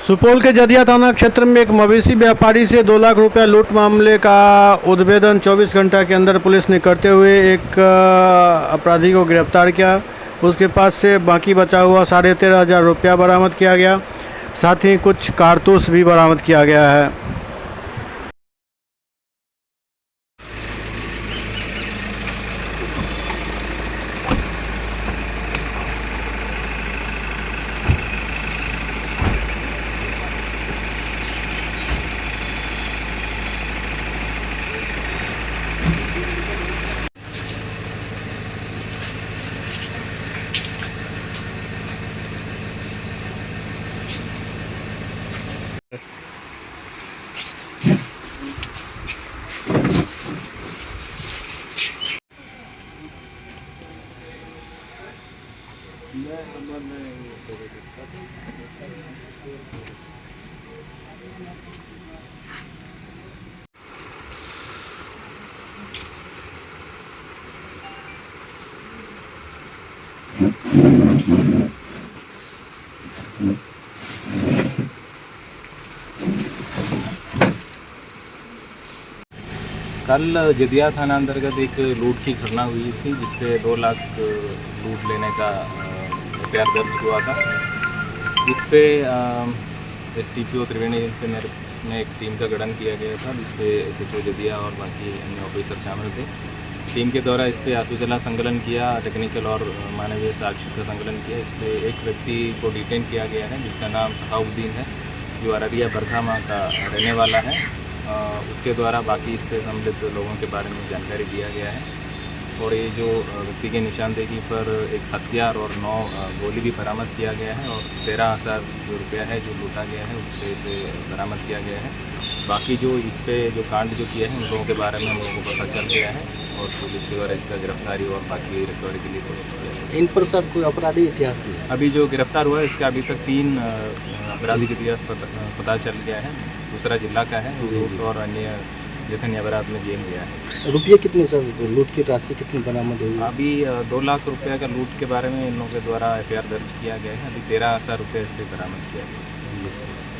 सुपौल के जदिया थाना क्षेत्र में एक मवेशी व्यापारी से 2 लाख रुपया लूट मामले का उद्भेदन 24 घंटा के अंदर पुलिस ने करते हुए एक अपराधी को गिरफ्तार किया। उसके पास से बाकी बचा हुआ 13,500 रुपया बरामद किया गया। साथ ही कुछ कारतूस भी बरामद किया गया है। कल जदिया थाना अंतर्गत एक लूट की घटना हुई थी जिसपे 2 लाख लूट लेने का एफआईआर दर्ज हुआ था। इस पे एसटीपीओ त्रिवेणी में एक टीम का गठन किया गया था जिसपे एसएचओ जदिया और बाकी अन्य ऑफिसर शामिल थे। टीम के द्वारा इस पे आसूचना संकलन किया, टेक्निकल और मानवीय साक्ष्य का संकलन किया। इस पे एक व्यक्ति को डिटेन किया गया है जिसका नाम सखाउद्दीन है, जो अररिया बरखामा का रहने वाला है। उसके द्वारा बाकी इस पे सम्मिलित लोगों के बारे में जानकारी दिया गया है और ये जो व्यक्ति के निशानदेही पर एक हथियार और 9 गोली भी बरामद किया गया है और 13,000 जो रुपया है जो लूटा गया है उस पे से बरामद किया गया है। बाकी जो इस पे जो कांड जो किया है उन लोगों के बारे में हम लोगों को पता चल गया है और पुलिस के द्वारा इसका गिरफ्तारी और बाकी रिकवरी के लिए कोशिश किया है। इन पर सर कोई आपराधिक इतिहास भी है? अभी जो गिरफ्तार हुआ है इसका अभी तक 3 आपराधिक इतिहास पता चल गया है। दूसरा जिला का है लूट और अन्य जघन्य अपराध में जेल गया है। रुपये कितने सर, लूट की राशि कितनी बरामद हुई? अभी 2 लाख रुपये का लूट के बारे में इन लोगों के द्वारा एफआईआर दर्ज किया गया है। अभी 13,000 रुपये इस पर बरामद किया गया है।